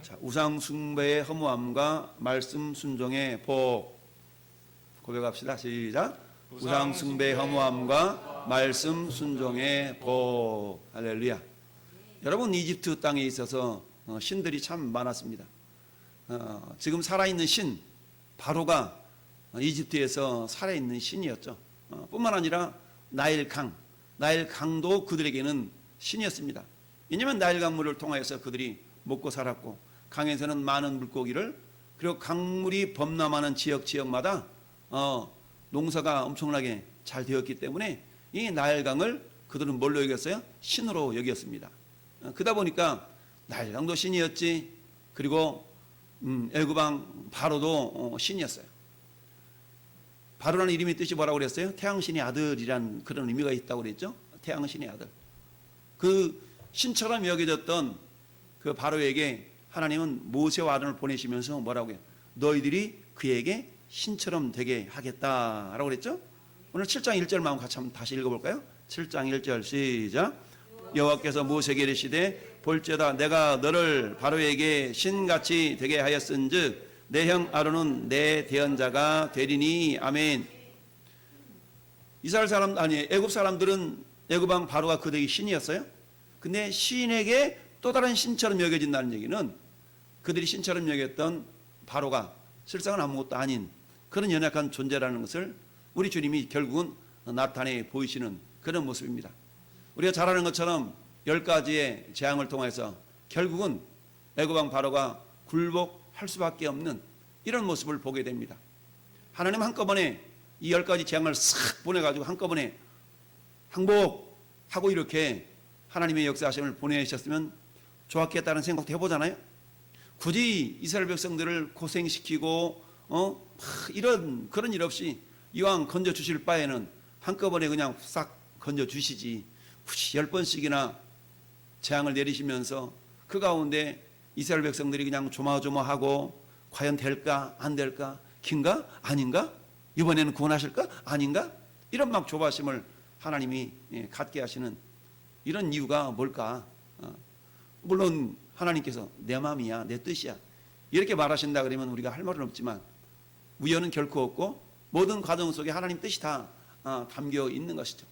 자, 우상 숭배의 허무함과 말씀 순종의 복 고백합시다. 시작. 우상 숭배의 허무함과 말씀 순종의 복. 할렐루야. 여러분, 이집트 땅에 있어서 신들이 참 많았습니다. 지금 살아있는 신 바로가 이집트에서 살아있는 신이었죠. 뿐만 아니라 나일강도 그들에게는 신이었습니다. 왜냐하면 나일 강물을 통하여서 그들이 먹고 살았고, 강에서는 많은 물고기를, 그리고 강물이 범람하는 지역마다 농사가 엄청나게 잘 되었기 때문에 이 나일강을 그들은 뭘로 여겼어요? 신으로 여겼습니다. 그러다 보니까 나일강도 신이었지, 그리고 애굽왕 바로도 신이었어요. 바로라는 이름의 뜻이 뭐라고 그랬어요? 태양신의 아들이란 그런 의미가 있다고 그랬죠. 태양신의 아들. 그 신처럼 여겨졌던 그 바로에게 하나님은 모세와 아론을 보내시면서 뭐라고 해요? 너희들이 그에게 신처럼 되게 하겠다라고 그랬죠. 오늘 7장 1절만 같이 한번 다시 읽어볼까요? 7장 1절 시작. 여호와께서 모세에게 이르시되 볼지어다 내가 너를 바로에게 신같이 되게 하였은즉 내 형 아론은 내 대언자가 되리니. 아멘. 이스라엘 사람 애굽 사람들은 애굽 왕 바로가 그들에게 신이었어요. 근데 신에게 또 다른 신처럼 여겨진다는 얘기는 그들이 신처럼 여겼던 바로가 실상은 아무것도 아닌 그런 연약한 존재라는 것을 우리 주님이 결국은 나타내 보이시는 그런 모습입니다. 우리가 잘 아는 것처럼 10가지의 재앙을 통해서 결국은 애굽 왕 바로가 굴복할 수밖에 없는 이런 모습을 보게 됩니다. 하나님 한꺼번에 이 10가지 재앙을 싹 보내가지고 한꺼번에 항복하고 이렇게 하나님의 역사하심을 보내셨으면 좋았겠다는 생각도 해보잖아요. 굳이 이스라엘 백성들을 고생시키고 이런 그런 일 없이 이왕 건져주실 바에는 한꺼번에 그냥 싹 건져주시지, 굳이 10번씩이나 재앙을 내리시면서 그 가운데 이스라엘 백성들이 그냥 조마조마하고 과연 될까 안 될까, 긴가 아닌가, 이번에는 구원하실까 아닌가, 이런 막 조바심을 하나님이 갖게 하시는 이런 이유가 뭘까? 물론 하나님께서 내 마음이야, 내 뜻이야 이렇게 말하신다 그러면 우리가 할 말은 없지만 우연은 결코 없고 모든 과정 속에 하나님 뜻이 다 담겨 있는 것이죠.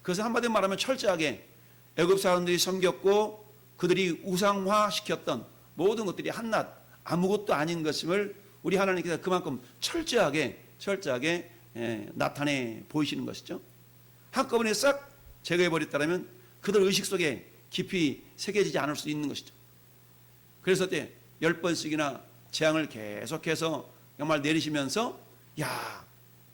그래서 한마디로 말하면 철저하게 애굽 사람들이 섬겼고 그들이 우상화시켰던 모든 것들이 한낱 아무것도 아닌 것임을 우리 하나님께서 그만큼 철저하게 나타내 보이시는 것이죠. 한꺼번에 싹 제거해버렸다면 그들 의식 속에 깊이 새겨지지 않을 수 있는 것이죠. 그래서 때 10번씩이나 재앙을 계속해서 정말 내리시면서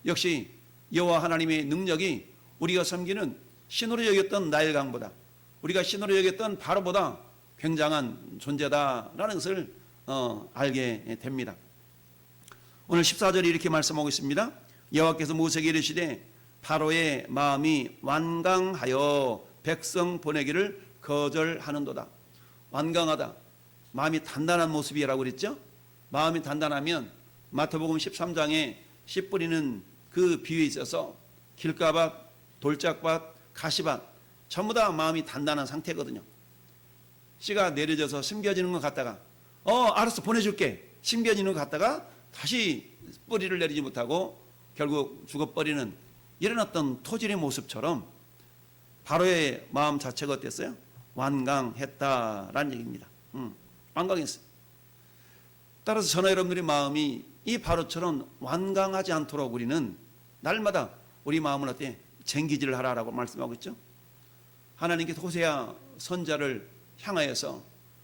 역시 여호와 하나님의 능력이 우리가 섬기는 신으로 여겼던 나일강보다, 우리가 신으로 여겼던 바로보다 굉장한 존재다라는 것을 알게 됩니다. 오늘 14절에 이렇게 말씀하고 있습니다. 여호와께서 모세에게 이르시되 바로의 마음이 완강하여 백성 보내기를 거절하는도다. 완강하다, 마음이 단단한 모습이라고 그랬죠. 마음이 단단하면 마태복음 13장에 씨 뿌리는 그 비유에 있어서 길가밭, 돌짝밭, 가시밭 전부 다 마음이 단단한 상태거든요. 씨가 내려져서 심겨지는 것 같다가 알았어 보내줄게 심겨지는 것 같다가 다시 뿌리를 내리지 못하고 결국 죽어버리는 이런 어떤 토질의 모습처럼 바로의 마음 자체가 어땠어요? 완강했다라는 얘기입니다. 완강했어요. 따라서 저나 여러분들의 마음이 이 바로처럼 완강하지 않도록 우리는 날마다 우리 마음을 어때? 쟁기질을 하라라고 말씀하고 있죠. 하나님께서 호세아 선자를 향하여서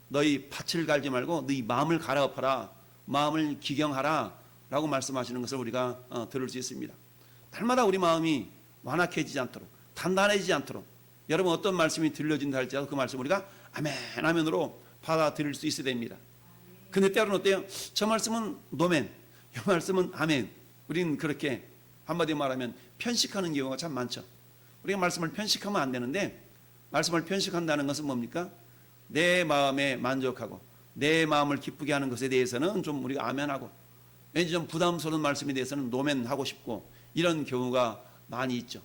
너희 밭을 갈지 말고 너희 마음을 갈아엎어라, 마음을 기경하라 라고 말씀하시는 것을 우리가 들을 수 있습니다. 날마다 우리 마음이 완악해지지 않도록, 단단해지지 않도록, 여러분 어떤 말씀이 들려진다 할지라도 그 말씀 우리가 아멘 아멘으로 받아들일 수 있어야 됩니다. 근데 때로는 어때요? 저 말씀은 노멘, 이 말씀은 아멘. 우리는 그렇게 한마디로 말하면 편식하는 경우가 참 많죠. 우리가 말씀을 편식하면 안 되는데, 말씀을 편식한다는 것은 뭡니까? 내 마음에 만족하고 내 마음을 기쁘게 하는 것에 대해서는 좀 우리가 아멘하고, 왠지 좀 부담스러운 말씀에 대해서는 노멘하고 싶고, 이런 경우가 많이 있죠.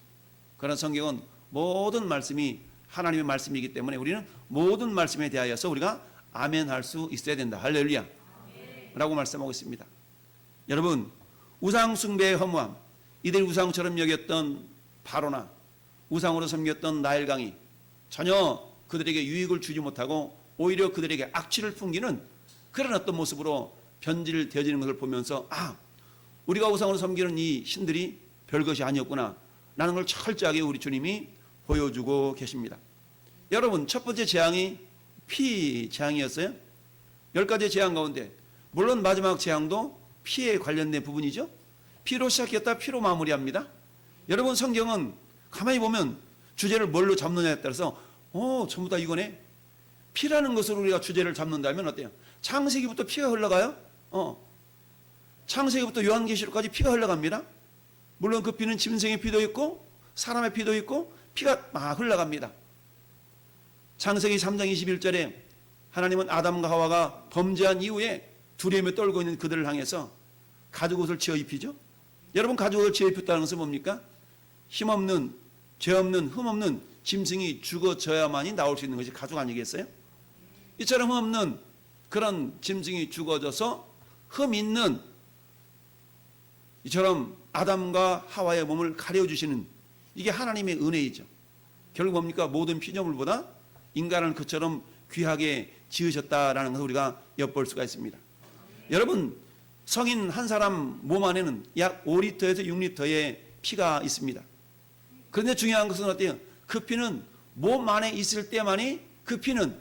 그러나 성경은 모든 말씀이 하나님의 말씀이기 때문에 우리는 모든 말씀에 대하여서 우리가 아멘 할 수 있어야 된다. 할렐루야. 라고 말씀하고 있습니다. 여러분, 우상 숭배의 허무함, 이들이 우상처럼 여겼던 바로나 우상으로 섬겼던 나일강이 전혀 그들에게 유익을 주지 못하고 오히려 그들에게 악취를 풍기는 그런 어떤 모습으로 변질되어지는 것을 보면서 우리가 우상으로 섬기는 이 신들이 별것이 아니었구나 라는 걸 철저하게 우리 주님이 보여주고 계십니다. 여러분, 첫 번째 재앙이 피 재앙이었어요. 10가지 재앙 가운데 물론 마지막 재앙도 피에 관련된 부분이죠. 피로 시작했다 피로 마무리합니다. 여러분, 성경은 가만히 보면 주제를 뭘로 잡느냐에 따라서 전부 다 이거네. 피라는 것으로 우리가 주제를 잡는다면 어때요? 창세기부터 피가 흘러가요. 창세기부터 요한계시록까지 피가 흘러갑니다. 물론 그 피는 짐승의 피도 있고 사람의 피도 있고 피가 막 흘러갑니다. 창세기 3장 21절에 하나님은 아담과 하와가 범죄한 이후에 두려움에 떨고 있는 그들을 향해서 가죽옷을 지어 입히죠. 여러분, 가죽옷을 지어 입혔다는 것은 뭡니까? 힘없는, 죄 없는, 흠 없는 짐승이 죽어져야만이 나올 수 있는 것이 가죽 아니겠어요? 이처럼 흠 없는 그런 짐승이 죽어져서 흠 있는 이처럼 아담과 하와의 몸을 가려주시는 이게 하나님의 은혜이죠. 결국 뭡니까? 모든 피조물보다 인간을 그처럼 귀하게 지으셨다라는 것을 우리가 엿볼 수가 있습니다. 여러분, 성인 한 사람 몸 안에는 약 5리터에서 6리터의 피가 있습니다. 그런데 중요한 것은 어때요? 그 피는 몸 안에 있을 때만이 그 피는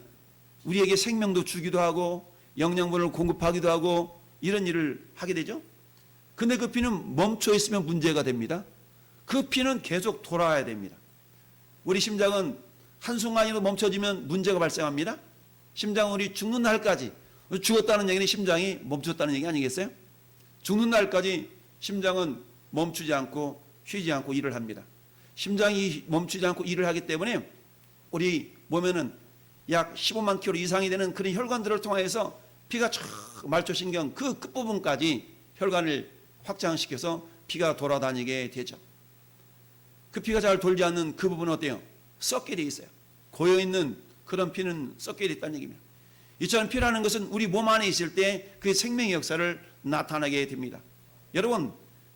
우리에게 생명도 주기도 하고 영양분을 공급하기도 하고 이런 일을 하게 되죠. 근데 그 피는 멈춰 있으면 문제가 됩니다. 그 피는 계속 돌아야 됩니다. 우리 심장은 한순간이라도 멈춰지면 문제가 발생합니다. 심장은 우리 죽는 날까지, 죽었다는 얘기는 심장이 멈췄다는 얘기 아니겠어요? 죽는 날까지 심장은 멈추지 않고 쉬지 않고 일을 합니다. 심장이 멈추지 않고 일을 하기 때문에 우리 몸에는 약 15만 킬로 이상이 되는 그런 혈관들을 통해서 피가 쫙 말초신경 그 끝부분까지 혈관을 확장시켜서 피가 돌아다니게 되죠. 그 피가 잘 돌지 않는 그 부분은 어때요? 썩게 돼 있어요. 고여있는 그런 피는 썩게 돼 있다는 얘기입니다. 이처럼 피라는 것은 우리 몸 안에 있을 때 그 생명의 역사를 나타나게 됩니다. 여러분,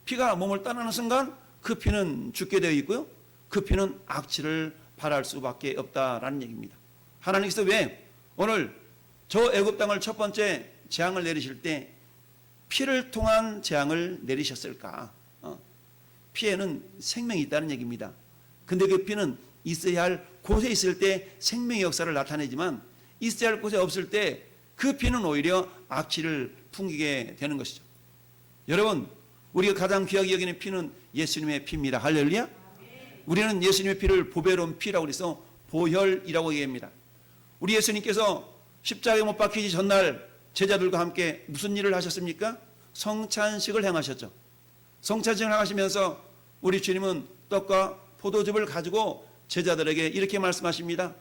피가 몸을 떠나는 순간 그 피는 죽게 되어 있고요. 그 피는 악취를 발할 수밖에 없다라는 얘기입니다. 하나님께서 왜 오늘 저 애굽 땅을 첫 번째 재앙을 내리실 때 피를 통한 재앙을 내리셨을까? 피에는 생명이 있다는 얘기입니다. 근데 그 피는 있어야 할 곳에 있을 때 생명의 역사를 나타내지만 있어야 할 곳에 없을 때 그 피는 오히려 악취를 풍기게 되는 것이죠. 여러분, 우리가 가장 귀하게 여기는 피는 예수님의 피입니다. 할렐루야. 우리는 예수님의 피를 보배로운 피라고 해서 보혈이라고 얘기합니다. 우리 예수님께서 십자가에 못 박히기 전날 제자들과 함께 무슨 일을 하셨습니까? 성찬식을 행하셨죠. 성찬식을 행하시면서 우리 주님은 떡과 포도즙을 가지고 제자들에게 이렇게 말씀하십니다.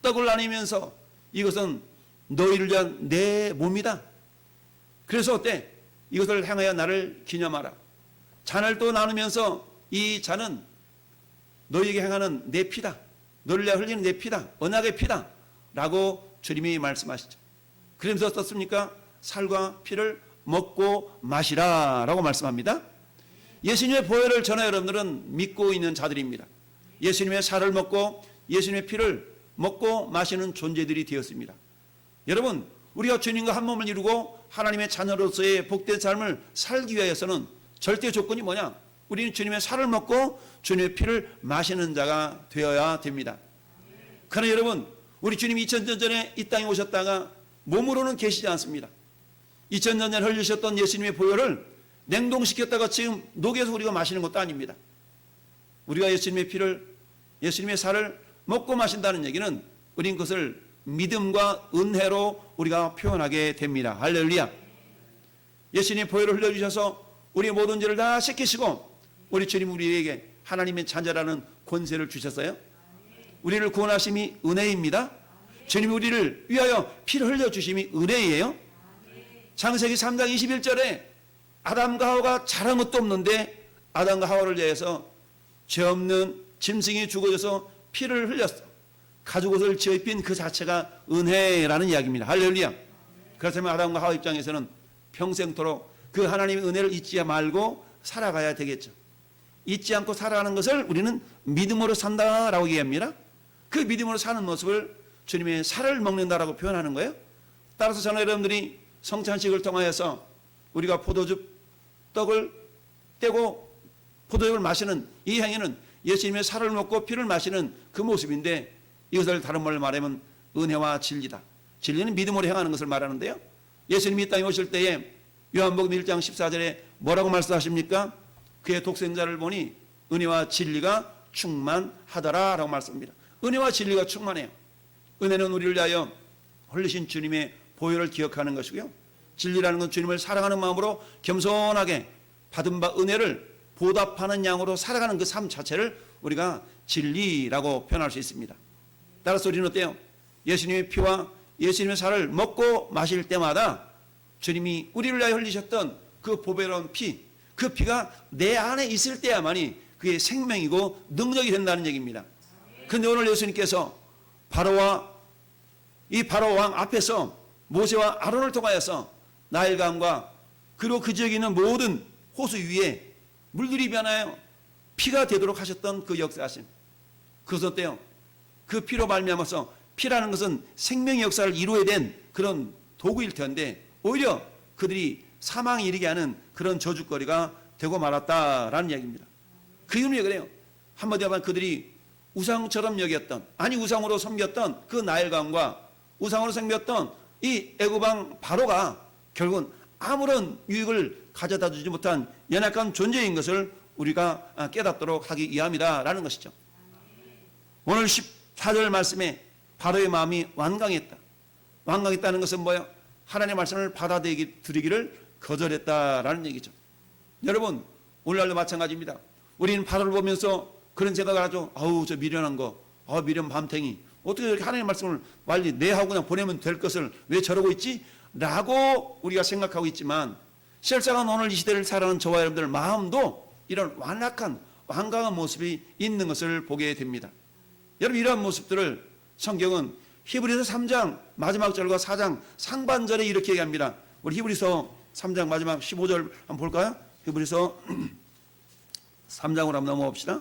떡을 나누면서 이것은 너희를 위한 내 몸이다. 그래서 어때? 이것을 행하여 나를 기념하라. 잔을 또 나누면서 이 잔은 너희에게 행하는 내 피다. 너를 위하여 흘리는 내 피다. 언약의 피다. 라고 주님이 말씀하시죠. 그러면서 어떻습니까? 살과 피를 먹고 마시라 라고 말씀합니다. 예수님의 보혈을 저나 여러분들은 믿고 있는 자들입니다. 예수님의 살을 먹고 예수님의 피를 먹고 마시는 존재들이 되었습니다. 여러분, 우리가 주님과 한 몸을 이루고 하나님의 자녀로서의 복된 삶을 살기 위해서는 절대 조건이 뭐냐? 우리는 주님의 살을 먹고 주님의 피를 마시는 자가 되어야 됩니다. 그러나 여러분, 우리 주님이 2000년 전에 이 땅에 오셨다가 몸으로는 계시지 않습니다. 2000년 전에 흘리셨던 예수님의 보혈을 냉동시켰다가 지금 녹여서 우리가 마시는 것도 아닙니다. 우리가 예수님의 피를, 예수님의 살을 먹고 마신다는 얘기는 우린 그것을 믿음과 은혜로 우리가 표현하게 됩니다. 할렐루야. 예수님의 보혈을 흘려주셔서 우리의 모든 죄를 다 씻기시고 우리 주님 우리에게 하나님의 자녀라는 권세를 주셨어요. 우리를 구원하심이 은혜입니다. 주님이 우리를 위하여 피를 흘려주심이 은혜예요. 창세기 3장 21절에 아담과 하와가 잘한 것도 없는데 아담과 하와를 위해서 죄 없는 짐승이 죽어져서 피를 흘렸어. 가죽 옷을 지어 입힌 그 자체가 은혜라는 이야기입니다. 할렐루야. 그렇다면 아담과 하와 입장에서는 평생토록 그 하나님의 은혜를 잊지 말고 살아가야 되겠죠. 잊지 않고 살아가는 것을 우리는 믿음으로 산다라고 얘기합니다. 그 믿음으로 사는 모습을 주님의 살을 먹는다라고 표현하는 거예요. 따라서 저는 여러분들이 성찬식을 통하여서 우리가 포도즙 떡을 떼고 포도즙을 마시는 이 행위는 예수님의 살을 먹고 피를 마시는 그 모습인데, 이것을 다른 말로 말하면 은혜와 진리다. 진리는 믿음으로 행하는 것을 말하는데요, 예수님이 이 땅에 오실 때에 요한복음 1장 14절에 뭐라고 말씀하십니까? 그의 독생자를 보니 은혜와 진리가 충만하더라 라고 말씀합니다. 은혜와 진리가 충만해요. 은혜는 우리를 위하여 흘리신 주님의 보혈을 기억하는 것이고요, 진리라는 건 주님을 사랑하는 마음으로 겸손하게 받은 바 은혜를 보답하는 양으로 살아가는 그 삶 자체를 우리가 진리라고 표현할 수 있습니다. 따라서 우리는 어때요? 예수님의 피와 예수님의 살을 먹고 마실 때마다 주님이 우리를 위하여 흘리셨던 그 보배로운 피, 그 피가 내 안에 있을 때야만이 그게 생명이고 능력이 된다는 얘기입니다. 그런데 오늘 예수님께서 이 바로 왕 앞에서 모세와 아론을 통하여서 나일강과 그리고 그 지역에 있는 모든 호수 위에 물들이 변하여 피가 되도록 하셨던 그 역사하심, 그것은 어때요? 그 피로 말미암아서, 피라는 것은 생명의 역사를 이루어야 된 그런 도구일 텐데 오히려 그들이 사망에 이르게 하는 그런 저주거리가 되고 말았다라는 이야기입니다. 그 이유는 왜 그래요? 한마디로 하면 그들이 우상처럼 여겼던, 아니 우상으로 섬겼던 그 나일강과 우상으로 섬겼던 이 애굽왕 바로가 결국은 아무런 유익을 가져다 주지 못한 연약한 존재인 것을 우리가 깨닫도록 하기 위함이다라는 것이죠. 오늘 14절 말씀에 바로의 마음이 완강했다. 완강했다는 것은 뭐예요? 하나님의 말씀을 받아들이기를 거절했다라는 얘기죠. 여러분, 오늘날도 마찬가지입니다. 우리는 바로를 보면서 그런 생각을 하죠. 아우, 저 미련한 거, 미련 밤탱이, 어떻게 이렇게 하나님의 말씀을 빨리 내하고 그냥 보내면 될 것을 왜 저러고 있지? 라고 우리가 생각하고 있지만, 실상은 오늘 이 시대를 살아가는 저와 여러분들 마음도 이런 완강한 모습이 있는 것을 보게 됩니다. 여러분, 이러한 모습들을 성경은 히브리서 3장 마지막 절과 4장 상반절에 이렇게 얘기합니다. 우리 히브리서 3장 마지막 15절 한번 볼까요? 히브리서 3장으로 한번 넘어봅시다.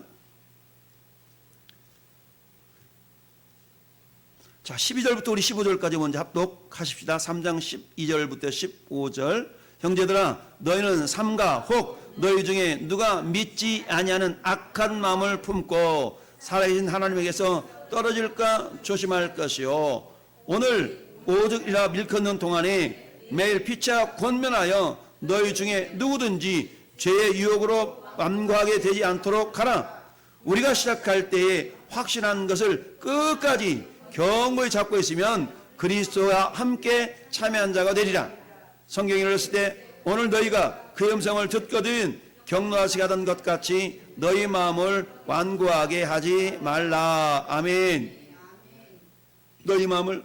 자, 12절부터 우리 15절까지 먼저 합독하십시다. 3장 12절부터 15절. 형제들아, 너희는 삼가 혹 너희 중에 누가 믿지 아니하는 악한 마음을 품고 살아계신 하나님에게서 떨어질까 조심할 것이요, 오늘 오직 이라 밀컨는 동안에 매일 피차 권면하여 너희 중에 누구든지 죄의 유혹으로 완고하게 되지 않도록 하라. 우리가 시작할 때에 확신한 것을 끝까지 견고히 잡고 있으면 그리스도와 함께 참여한 자가 되리라. 성경에 읽었을 때 오늘 너희가 그 음성을 듣거든 경노하시게 하던 것 같이 너희 마음을 완고하게 하지 말라. 아멘. 너희 마음을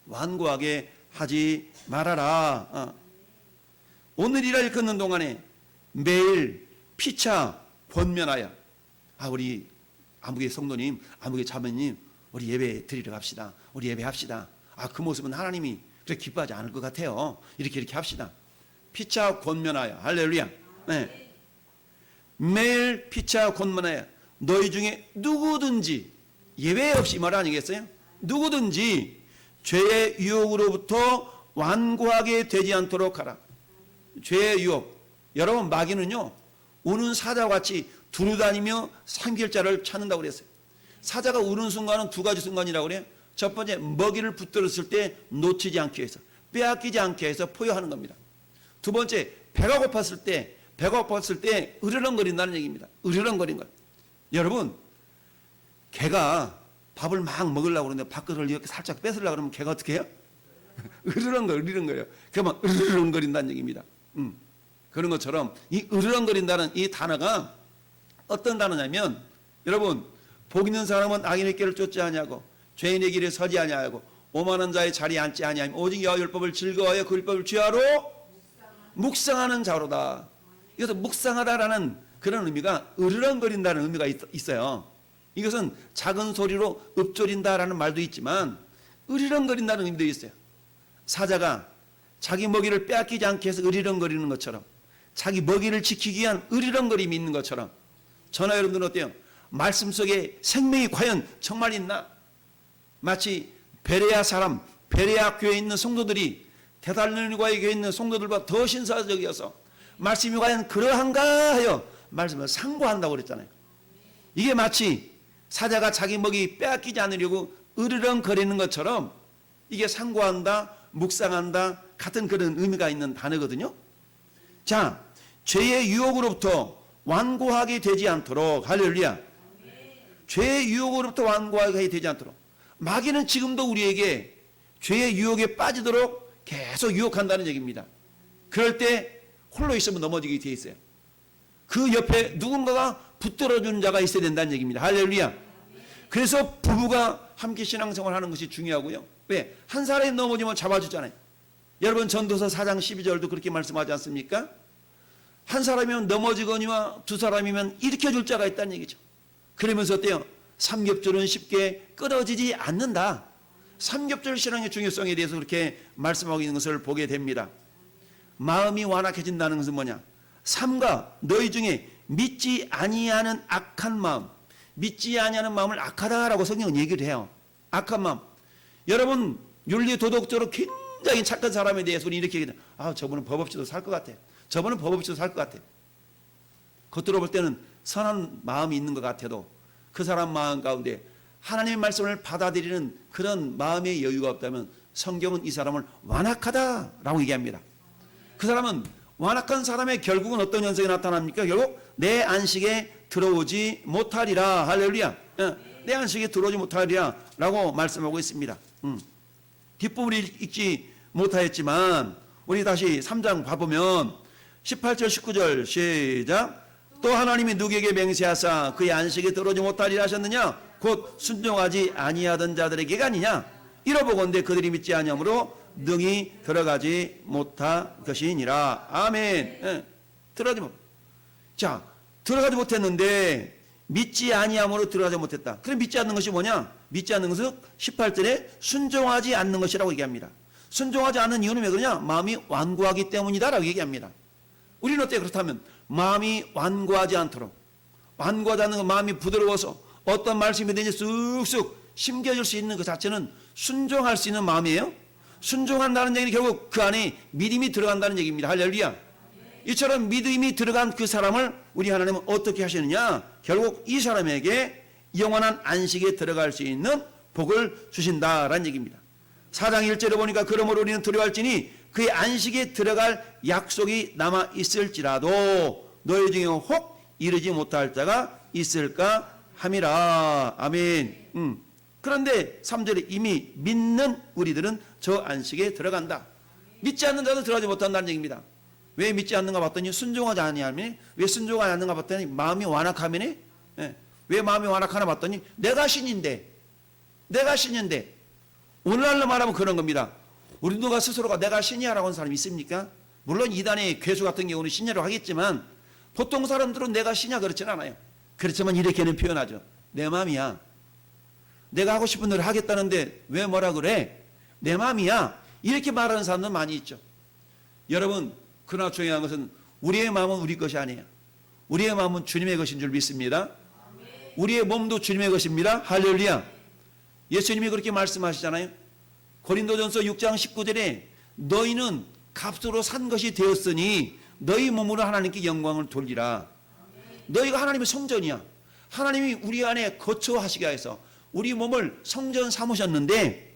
완고하게 하지 말아라. 오늘이라 읽는 동안에 매일 피차 권면하여, 우리 아무개 성도님, 아무개 자매님, 우리 예배 드리러 갑시다. 우리 예배합시다. 그 모습은 하나님이 그렇게 기뻐하지 않을 것 같아요. 이렇게 합시다. 피차 권면하여. 할렐루야. 네. 매일 피차 권면하여 너희 중에 누구든지, 예외 없이 말 아니겠어요? 누구든지 죄의 유혹으로부터 완고하게 되지 않도록 하라. 죄의 유혹. 여러분, 마귀는요, 우는 사자와 같이 두루다니며 삼킬자를 찾는다고 그랬어요. 사자가 우는 순간은 두 가지 순간이라고 그래요. 첫 번째, 먹이를 붙들었을 때 놓치지 않기 위해서, 빼앗기지 않기 위해서 포효하는 겁니다. 두 번째, 배가 고팠을 때 으르렁거린다는 얘기입니다. 으르렁거린 것. 여러분, 개가 밥을 막 먹으려고 그러는데 밥그릇을 이렇게 살짝 뺏으려고 그러면 개가 어떻게 해요? 으르렁거려요. 그러면 으르렁거린다는 얘기입니다. 그런 것처럼 이 으르렁거린다는 이 단어가 어떤 단어냐면, 여러분, 복 있는 사람은 악인의 길을 쫓지 아니하고 죄인의 길에 서지 아니하고 오만한 자의 자리에 앉지 아니하며 오직 여호와 율법을 즐거워하여 그 율법을 주야로 묵상하는 자로다. 이것도 묵상하다라는 그런 의미가 으르렁거린다는 의미가 있어요. 이것은 작은 소리로 읊조린다라는 말도 있지만 으리렁거린다는 의미도 있어요. 사자가 자기 먹이를 빼앗기지 않게 해서 으리렁거리는 것처럼, 자기 먹이를 지키기 위한 으리렁거림이 있는 것처럼, 저나 여러분들은 어때요? 말씀 속에 생명이 과연 정말 있나? 마치 베레아 사람, 베레아 교회에 있는 성도들이 데살로니가의 교회에 있는 성도들보다 더 신사적이어서 말씀이 과연 그러한가 하여 말씀을 상고한다고 그랬잖아요. 이게 마치 사자가 자기 먹이 빼앗기지 않으려고 으르렁거리는 것처럼 이게 상고한다, 묵상한다 같은 그런 의미가 있는 단어거든요. 자, 죄의 유혹으로부터 완고하게 되지 않도록, 할렐루야, 죄의 유혹으로부터 완고하게 되지 않도록, 마귀는 지금도 우리에게 죄의 유혹에 빠지도록 계속 유혹한다는 얘기입니다. 그럴 때 홀로 있으면 넘어지게 돼 있어요. 그 옆에 누군가가 붙들어주는 자가 있어야 된다는 얘기입니다. 할렐루야. 그래서 부부가 함께 신앙생활 하는 것이 중요하고요. 왜? 한 사람이 넘어지면 잡아주잖아요. 여러분 전도서 4장 12절도 그렇게 말씀하지 않습니까? 한 사람이면 넘어지거니와 두 사람이면 일으켜줄 자가 있다는 얘기죠. 그러면서 어때요? 삼겹줄은 쉽게 끊어지지 않는다. 삼겹줄 신앙의 중요성에 대해서 그렇게 말씀하고 있는 것을 보게 됩니다. 마음이 완악해진다는 것은 뭐냐? 삼가 너희 중에 믿지 아니하는 악한 마음, 믿지 아니하는 마음을 악하다라고 성경은 얘기를 해요. 악한 마음. 여러분 윤리 도덕적으로 굉장히 착한 사람에 대해서 우리 이렇게 얘기해요. 아, 저분은 법 없이도 살 것 같아. 저분은 법 없이도 살 것 같아. 겉으로 볼 때는 선한 마음이 있는 것 같아도 그 사람 마음 가운데 하나님의 말씀을 받아들이는 그런 마음의 여유가 없다면 성경은 이 사람을 완악하다라고 얘기합니다. 그 사람은 완악한 사람의 결국은 어떤 현상이 나타납니까? 결국 내 안식에 들어오지 못하리라. 할렐루야. 내 안식에 들어오지 못하리라 라고 말씀하고 있습니다. 뒷부분을 읽지 못하였지만 우리 다시 3장 봐보면 18절 19절 시작. 또 하나님이 누구에게 맹세하사 그의 안식에 들어오지 못하리라 하셨느냐? 곧 순종하지 아니하던 자들에게가 아니냐? 이러보건대 그들이 믿지 아니하므로 능히 들어가지 못할 것이니라. 아멘. 들어가지 못. 자, 들어가지 못했는데 믿지 아니함으로 들어가지 못했다. 그럼 믿지 않는 것이 뭐냐? 믿지 않는 것은 18절에 순종하지 않는 것이라고 얘기합니다. 순종하지 않는 이유는 왜 그러냐? 마음이 완고하기 때문이다라고 얘기합니다. 우리는 어때? 그렇다면 마음이 완고하지 않도록, 완고하지 않는 것, 마음이 부드러워서 어떤 말씀이 되는지 쑥쑥 심겨질 수 있는 그 자체는 순종할 수 있는 마음이에요. 순종한다는 얘기는 결국 그 안에 믿음이 들어간다는 얘기입니다. 할렐루야. 이처럼 믿음이 들어간 그 사람을 우리 하나님은 어떻게 하시느냐? 결국 이 사람에게 영원한 안식에 들어갈 수 있는 복을 주신다라는 얘기입니다. 4장 1절에 보니까 그러므로 우리는 두려워할지니 그의 안식에 들어갈 약속이 남아 있을지라도 너희 중에 혹 이르지 못할 자가 있을까 함이라. 아멘. 그런데 3절에 이미 믿는 우리들은 저 안식에 들어간다. 믿지 않는 자는 들어가지 못한다는 얘기입니다. 왜 믿지 않는가 봤더니 순종하지 아니하면, 왜 순종하지 않는가 봤더니 마음이 완악하면, 왜 마음이 완악하나 봤더니 내가 신인데 오늘날로 말하면 그런 겁니다. 우리 누가 스스로가 내가 신이야라고 하는 사람이 있습니까? 물론 이단의 괴수 같은 경우는 신이라고 하겠지만 보통 사람들은 내가 신이야 그렇지는 않아요. 그렇지만 이렇게는 표현하죠. 내 마음이야. 내가 하고 싶은 대로 하겠다는데 왜 뭐라 그래? 내 마음이야. 이렇게 말하는 사람들 많이 있죠. 여러분, 그러나 중요한 것은 우리의 마음은 우리 것이 아니에요. 우리의 마음은 주님의 것인 줄 믿습니다. 우리의 몸도 주님의 것입니다. 할렐루야. 예수님이 그렇게 말씀하시잖아요. 고린도전서 6장 19절에 너희는 값으로 산 것이 되었으니 너희 몸으로 하나님께 영광을 돌리라. 너희가 하나님의 성전이야. 하나님이 우리 안에 거처하시게 해서 우리 몸을 성전 삼으셨는데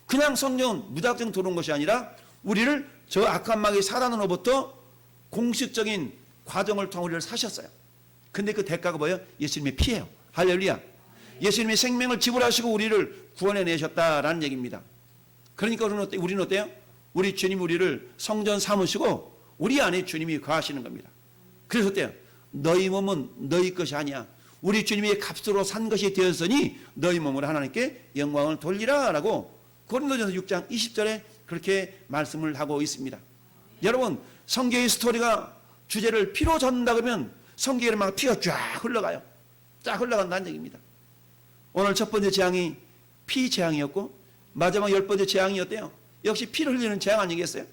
그냥 성전 무작정 들어온 것이 아니라 우리를 저 악한 마귀 사단으로부터 공식적인 과정을 통해 우리를 사셨어요. 근데 그 대가가 뭐예요? 예수님의 피예요. 할렐루야. 예수님의 생명을 지불하시고 우리를 구원해내셨다라는 얘기입니다. 그러니까 우리는 어때요? 우리 주님 우리를 성전 삼으시고 우리 안에 주님이 거하시는 겁니다. 그래서 어때요? 너희 몸은 너희 것이 아니야. 우리 주님의 값으로 산 것이 되었으니 너희 몸으로 하나님께 영광을 돌리라 라고 고린도전서 6장 20절에 그렇게 말씀을 하고 있습니다. 여러분, 성경의 스토리가 주제를 피로 젓는다 그러면 성경에 막 피가 쫙 흘러가요. 쫙 흘러간다는 얘기입니다. 오늘 첫 번째 재앙이 피 재앙이었고 마지막 10번째 재앙이었대요. 역시 피를 흘리는 재앙 아니겠어요?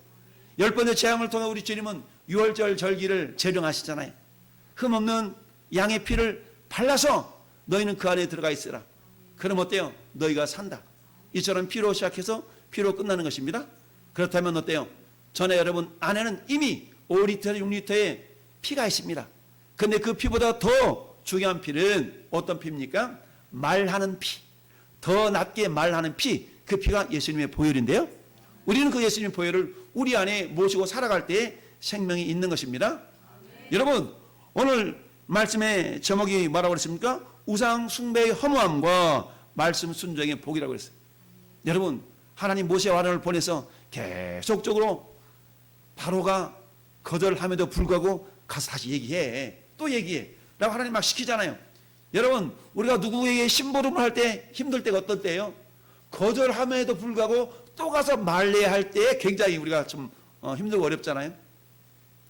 10번째 재앙을 통해 우리 주님은 유월절 절기를 제정하시잖아요. 흠없는 양의 피를 발라서 너희는 그 안에 들어가 있으라. 그럼 어때요? 너희가 산다. 이처럼 피로 시작해서 피로 끝나는 것입니다. 그렇다면 어때요? 전에 여러분 안에는 이미 5리터, 6리터의 피가 있습니다. 근데 그 피보다 더 중요한 피는 어떤 피입니까? 말하는 피. 더 낮게 말하는 피. 그 피가 예수님의 보혈인데요. 우리는 그 예수님의 보혈을 우리 안에 모시고 살아갈 때 생명이 있는 것입니다. 여러분 오늘 말씀의 제목이 뭐라고 그랬습니까? 우상 숭배의 허무함과 말씀 순종의 복이라고 그랬어요. 여러분 하나님 모세와 아론을 보내서 계속적으로 바로가 거절함에도 불구하고 가서 다시 얘기해. 또 얘기해. 라고 하나님 막 시키잖아요. 여러분 우리가 누구에게 심부름을 할 때 힘들 때가 어떤 때예요? 거절함에도 불구하고 또 가서 말려야 할 때 굉장히 우리가 좀 힘들고 어렵잖아요.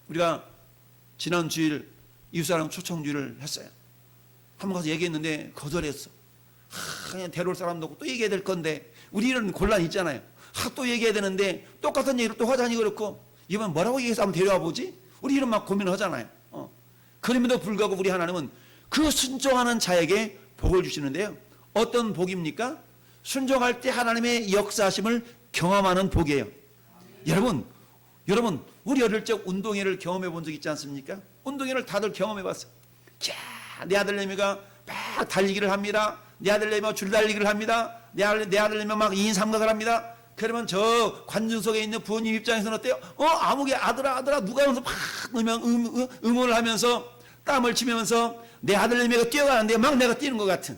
우리가 지난 주일 이웃사랑 초청주의를 했어요. 한 번 가서 얘기했는데 거절했어. 그냥 데려올 사람도 없고 또 얘기해야 될 건데 우리 이런 곤란이 있잖아요. 또 얘기해야 되는데 똑같은 얘기를 또 하자니 그렇고 이번 뭐라고 얘기해서 한번 데려와 보지? 우리 이런 막 고민을 하잖아요. 그럼에도 불구하고 우리 하나님은 그 순종하는 자에게 복을 주시는데요. 어떤 복입니까? 순종할 때 하나님의 역사하심을 경험하는 복이에요. 여러분 우리 어릴 적 운동회를 경험해 본 적 있지 않습니까? 운동회를 다들 경험해 봤어요. 자, 내 아들내미가 막 달리기를 합니다. 내 아들내미가 줄달리기를 합니다. 내 아들내미가 막 2인 3각을 합니다. 그러면 저 관중석에 있는 부모님 입장에서는 어때요? 아무개 아들아 누가 하면서 막 응원을 하면서 땀을 치면서 내 아들내미가 뛰어가는데 막 내가 뛰는 것 같은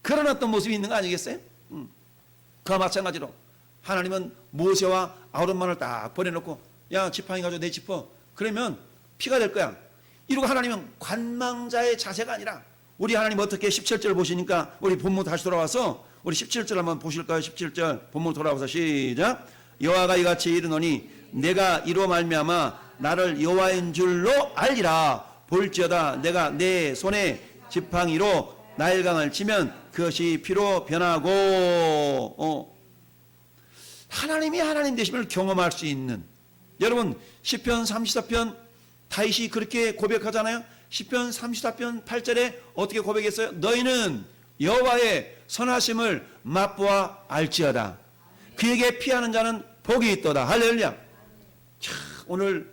그런 어떤 모습이 있는 거 아니겠어요? 그와 마찬가지로 하나님은 모세와 아론만을 딱 보내놓고 야 지팡이 가지고 내 짚어. 그러면 피가 될 거야. 이러고 하나님은 관망자의 자세가 아니라 우리 하나님 어떻게 17절 보시니까 우리 본문 다시 돌아와서 우리 17절 한번 보실까요? 17절 본문 돌아와서 시작. 여호와가 이같이 이르노니 내가 이로 말미암아 나를 여호와인 줄로 알리라. 볼지어다 내가 내 손에 지팡이로 나일강을 치면 그것이 피로 변하고 하나님이 하나님 되심을 경험할 수 있는 여러분 시편 34편 다윗이 그렇게 고백하잖아요. 시편 34편 8절에 어떻게 고백했어요? 너희는 여호와의 선하심을 맛보아 알지어다. 그에게 피하는 자는 복이 있도다. 할렐루야. 자, 오늘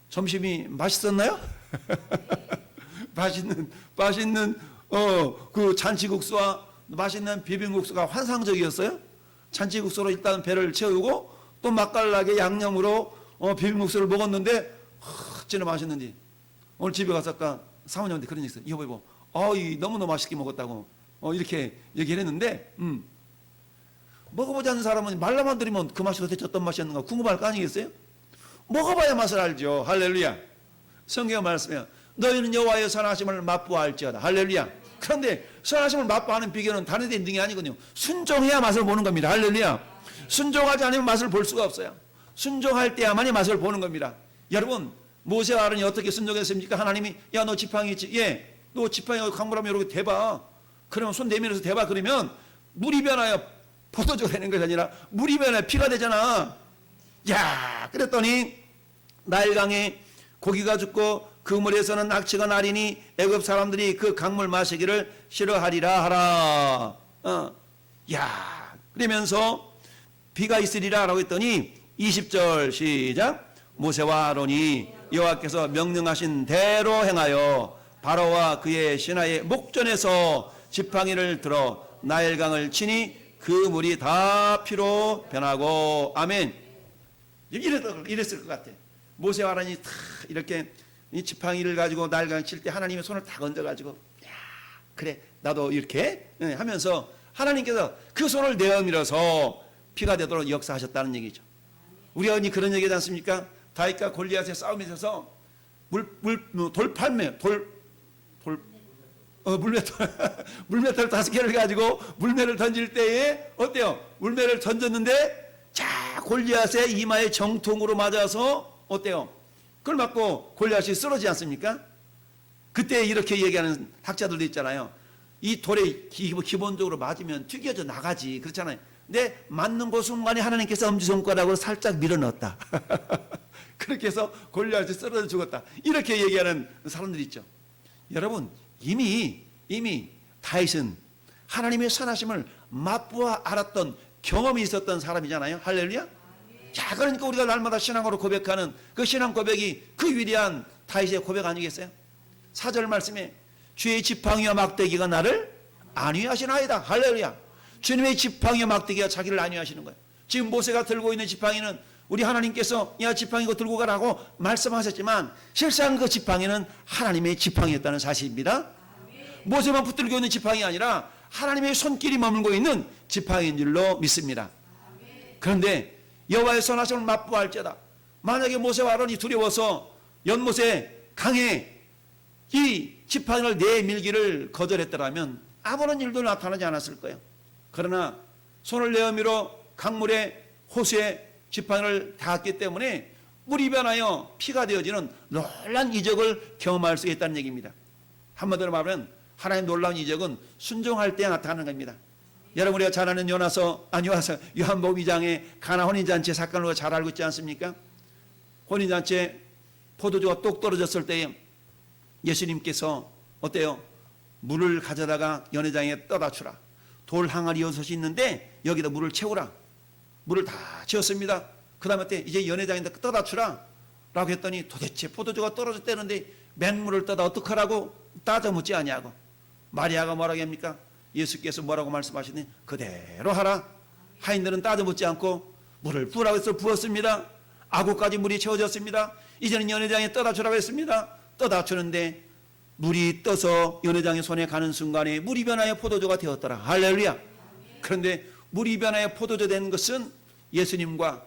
점심이 맛있었나요? 맛있는 그 잔치국수와 맛있는 비빔국수가 환상적이었어요. 잔치국수로 일단 배를 채우고 또 맛깔나게 양념으로 비빔국수를 먹었는데 어찌나 맛있는지 오늘 집에 가서 아까 사모님한테 그런 얘기 했어요. 여보 너무너무 맛있게 먹었다고 이렇게 얘기를 했는데 먹어보지 않는 사람은 말로만 들으면 그 맛이 도대체 어떤 맛이었는가 궁금할 거 아니겠어요? 먹어봐야 맛을 알죠. 할렐루야. 성경 말씀이에요. 너희는 여호와의 선하심을 맛보아 알지어다. 할렐루야. 그런데 선하심을 맛보아하는 비결은 다른 데 있는 게 아니거든요. 순종해야 맛을 보는 겁니다. 할렐루야. 순종하지 않으면 맛을 볼 수가 없어요. 순종할 때야만이 맛을 보는 겁니다. 여러분 모세와 아론이 어떻게 순종했습니까? 하나님이 야 너 지팡이 있지? 예. 너 지팡이 강물하면 이렇게 대봐. 그러면 손 내밀어서 대봐. 그러면 물이 변하여 포도주가 되는 것이 아니라 물이 변하여 피가 되잖아. 야 그랬더니 나일강에 고기가 죽고 그 물에서는 낙지가 나리니 애굽 사람들이 그 강물 마시기를 싫어하리라 하라. 야 그러면서 비가 있으리라 라고 했더니 20절 시작. 모세와 아론이 여호와께서 명령하신 대로 행하여 바로와 그의 신하의 목전에서 지팡이를 들어 나일강을 치니 그 물이 다 피로 변하고 아멘. 이랬을 것 같아. 모세와 아론이 다 이렇게 이 지팡이를 가지고 나일강을 칠 때 하나님의 손을 다 얹어가지고 야 그래 나도 이렇게 하면서 하나님께서 그 손을 내어밀어서 피가 되도록 역사하셨다는 얘기죠. 우리 언니 그런 얘기하지 않습니까? 다윗과 골리앗의 싸움에 있어서 물매털 5개를 가지고 물매를 던질 때에 어때요? 물매를 던졌는데 자 골리앗의 이마에 정통으로 맞아서 어때요? 그걸 맞고 골리앗이 쓰러지지 않습니까? 그때 이렇게 얘기하는 학자들도 있잖아요. 이 돌에 기본적으로 맞으면 튀겨져 나가지. 그렇잖아요. 근데 맞는 그 순간에 하나님께서 엄지손가락으로 살짝 밀어넣었다. 그렇게 해서 골리앗이 쓰러져 죽었다. 이렇게 얘기하는 사람들이 있죠. 여러분, 이미 다윗은 하나님의 선하심을 맛보아 알았던 경험이 있었던 사람이잖아요. 할렐루야. 자, 그러니까 우리가 날마다 신앙으로 고백하는 그 신앙 고백이 그 위대한 다윗의 고백 아니겠어요? 4절 말씀에 주의 지팡이와 막대기가 나를 안위하시나이다. 할렐루야. 주님의 지팡이와 막대기가 자기를 안위하시는 거예요. 지금 모세가 들고 있는 지팡이는 우리 하나님께서 야 지팡이 이거 들고 가라고 말씀하셨지만 실상 그 지팡이는 하나님의 지팡이였다는 사실입니다. 모세만 붙들고 있는 지팡이가 아니라 하나님의 손길이 머물고 있는 지팡이인 줄로 믿습니다. 그런데 여호와의 선하심을 맛보할지어다. 만약에 모세와 아론이 두려워서 연못에 강에 이 지팡이를 내밀기를 거절했더라면 아무런 일도 나타나지 않았을 거예요. 그러나 손을 내어밀어 강물에 호수에 지팡이를 닿았기 때문에 물이 변하여 피가 되어지는 놀라운 이적을 경험할 수 있다는 얘기입니다. 한마디로 말하면 하나님의 놀라운 이적은 순종할 때 나타나는 겁니다. 여러분 우리가 잘 아는 요한복음 2장의 가나 혼인잔치 사건을 우리가 잘 알고 있지 않습니까? 혼인잔치에 포도주가 똑 떨어졌을 때에 예수님께서 어때요? 물을 가져다가 연회장에 떠다 주라. 돌 항아리 6이 있는데 여기다 물을 채우라. 물을 다 채웠습니다. 그 다음에 이제 연회장에다 떠다 주라 라고 했더니 도대체 포도주가 떨어졌다는데 맹물을 떠다 어떡하라고 따져 묻지 아니하고 마리아가 뭐라고 합니까? 예수께서 뭐라고 말씀하시니 그대로 하라. 하인들은 따져 묻지 않고 물을 부으라고 해서 부었습니다. 아구까지 물이 채워졌습니다. 이제는 연회장에 떠다 주라고 했습니다. 떠다 주는데 물이 떠서 연회장의 손에 가는 순간에 물이 변하여 포도주가 되었더라. 할렐루야. 그런데 물이 변하여 포도주 된 것은 예수님과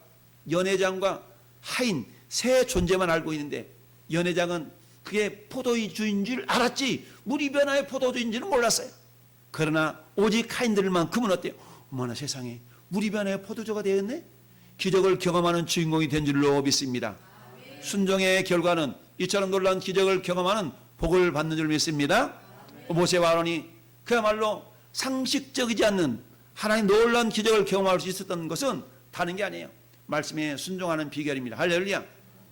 연회장과 하인 세 존재만 알고 있는데 연회장은 그게 포도주인 줄 알았지 물이 변하여 포도주인지는 몰랐어요. 그러나 오직 하인들만큼은 어때요? 어머나 세상에 물이 변하여 포도주가 되었네? 기적을 경험하는 주인공이 된 줄로 믿습니다. 순종의 결과는 이처럼 놀라운 기적을 경험하는 복을 받는 줄 믿습니다. 모세와 아론이 그야말로 상식적이지 않는 하나님 놀라운 기적을 경험할 수 있었던 것은 다른 게 아니에요. 말씀에 순종하는 비결입니다. 할렐루야.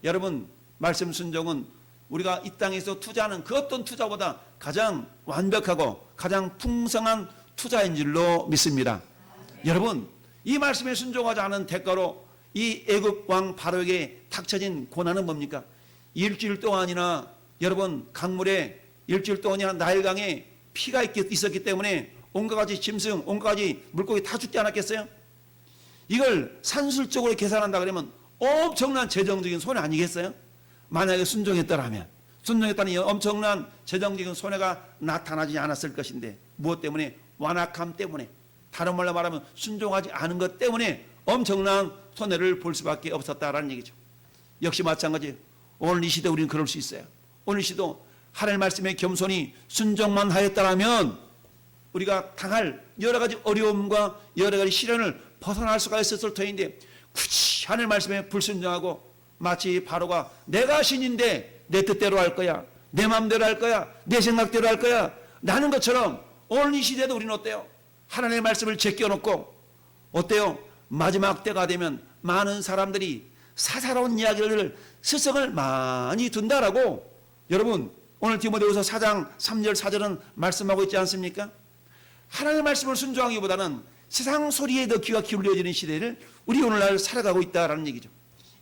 여러분 말씀 순종은 우리가 이 땅에서 투자하는 그 어떤 투자보다 가장 완벽하고 가장 풍성한 투자인 줄로 믿습니다. 여러분 이 말씀에 순종하지 않은 대가로 이 애굽 왕 바로에게 닥쳐진 고난은 뭡니까? 일주일 동안이나 여러분 강물에 일주일 동안이나 나일강에 피가 있었기 때문에 온갖 가지 짐승, 온갖 가지 물고기 다 죽지 않았겠어요? 이걸 산술적으로 계산한다 그러면 엄청난 재정적인 손해 아니겠어요? 만약에 순종했더라면 순종했다는 엄청난 재정적인 손해가 나타나지 않았을 것인데 무엇 때문에? 완악함 때문에, 다른 말로 말하면 순종하지 않은 것 때문에 엄청난 손해를 볼 수밖에 없었다라는 얘기죠. 역시 마찬가지 오늘 이 시대 우리는 그럴 수 있어요. 오늘 이 시도 하나님 말씀에 겸손히 순종만 하였다면 우리가 당할 여러 가지 어려움과 여러 가지 시련을 벗어날 수가 있었을 터인데 굳이 하나님 말씀에 불순종하고 마치 바로가 내가 신인데 내 뜻대로 할 거야, 내 마음대로 할 거야, 내 생각대로 할 거야 라는 것처럼 오늘 이 시대도 우리는 어때요? 하나님의 말씀을 제껴놓고 어때요? 마지막 때가 되면 많은 사람들이 사사로운 이야기를 스승을 많이 둔다라고 여러분 오늘 디모데후서 4장 3절 4절은 말씀하고 있지 않습니까? 하나님의 말씀을 순종하기보다는 세상 소리에 더 귀가 기울여지는 시대를 우리 오늘날 살아가고 있다라는 얘기죠.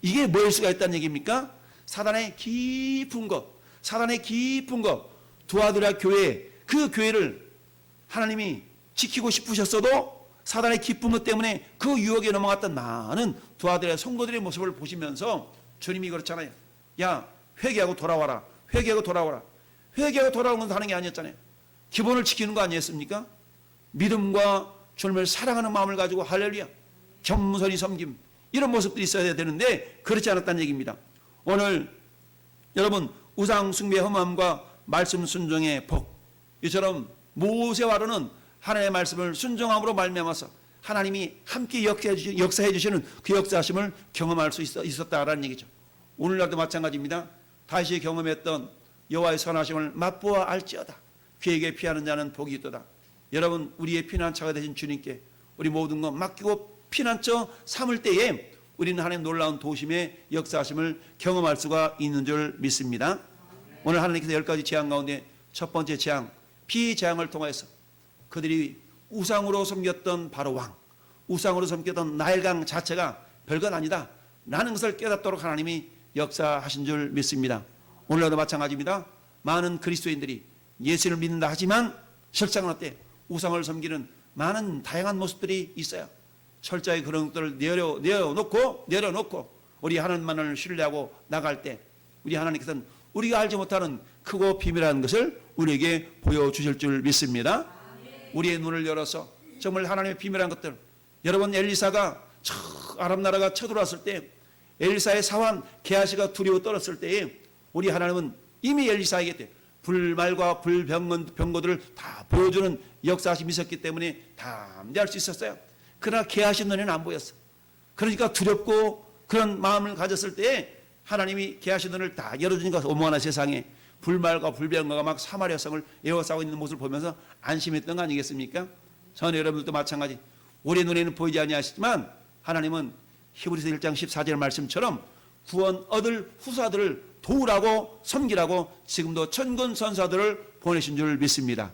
이게 뭐일 수가 있다는 얘기입니까? 사단의 깊은 것, 사단의 깊은 것, 두아드라 교회, 그 교회를 하나님이 지키고 싶으셨어도 사단의 깊은 것 때문에 그 유혹에 넘어갔던 많은 두아드라 성도들의 모습을 보시면서 주님이 그렇잖아요. 야, 회개하고 돌아와라. 회개하고 돌아와라. 회개하고 돌아오는 건 하는 게 아니었잖아요. 기본을 지키는 거 아니었습니까? 믿음과 주님을 사랑하는 마음을 가지고 할렐루야, 겸손히 섬김, 이런 모습들이 있어야 되는데 그렇지 않았다는 얘기입니다. 오늘 여러분 우상 숭배 험함과 말씀 순종의 복, 이처럼 모세와 아론은 하나님의 말씀을 순종함으로 말미암아서 하나님이 함께 역사해 주시는 그 역사하심을 경험할 수 있었다라는 얘기죠. 오늘날도 마찬가지입니다. 다시 경험했던 여호와의 선하심을 맛보아 알지어다. 그에게 피하는 자는 복이 있도다. 여러분, 우리의 피난처가 되신 주님께 우리 모든 것 맡기고 피난처 삼을 때에 우리는 하나님 놀라운 도심의 역사하심을 경험할 수가 있는 줄 믿습니다. 오늘 하나님께서 10가지 재앙 가운데 첫 번째 재앙, 피재앙을 통해서 그들이 우상으로 섬겼던 바로 왕, 우상으로 섬겼던 나일강 자체가 별것 아니다 라는 것을 깨닫도록 하나님이 역사하신 줄 믿습니다. 오늘도 마찬가지입니다. 많은 그리스도인들이 예수를 믿는다 하지만 실상은 어때? 우상을 섬기는 많은 다양한 모습들이 있어요. 철저히 그런 것들을 내려놓고 우리 하나님만을 신뢰하고 나갈 때 우리 하나님께서는 우리가 알지 못하는 크고 비밀한 것을 우리에게 보여주실 줄 믿습니다. 우리의 눈을 열어서 정말 하나님의 비밀한 것들, 여러분 엘리사가 아람 나라가 쳐들어왔을 때 엘리사의 사환 게하시가 두려워 떨었을 때에 우리 하나님은 이미 엘리사에게 불말과 불병거들을 다 보여주는 역사하심이 있었기 때문에 담대할 수 있었어요. 그러나 게하시 눈에는 안 보였어. 그러니까 두렵고 그런 마음을 가졌을 때에 하나님이 게하시 눈을 다 열어주니까 오만한 세상에 불말과 불병거가 막 사마리아 성을 에워싸고 있는 모습을 보면서 안심했던 거 아니겠습니까? 저는 여러분들도 마찬가지. 우리 눈에는 보이지 아니하시지만 하나님은 히브리서 1장 14절 말씀처럼 구원 얻을 후사들을 도우라고 섬기라고 지금도 천군 선사들을 보내신 줄 믿습니다.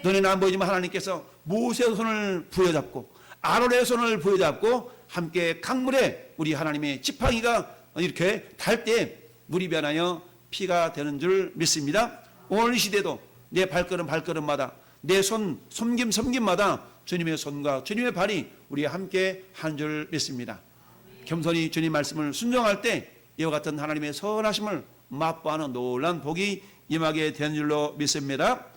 눈에는 안 보이지만 하나님께서 모세의 손을 부여잡고 아론의 손을 부여잡고 함께 강물에 우리 하나님의 지팡이가 이렇게 달 때 물이 변하여 피가 되는 줄 믿습니다. 오늘 이 시대도 내 발걸음마다 내 섬김마다 주님의 손과 주님의 발이 우리 함께 한 줄 믿습니다. 겸손히 주님 말씀을 순종할 때 이와 같은 하나님의 선하심을 맛보아는 놀라운 복이 임하게 되는 줄로 믿습니다.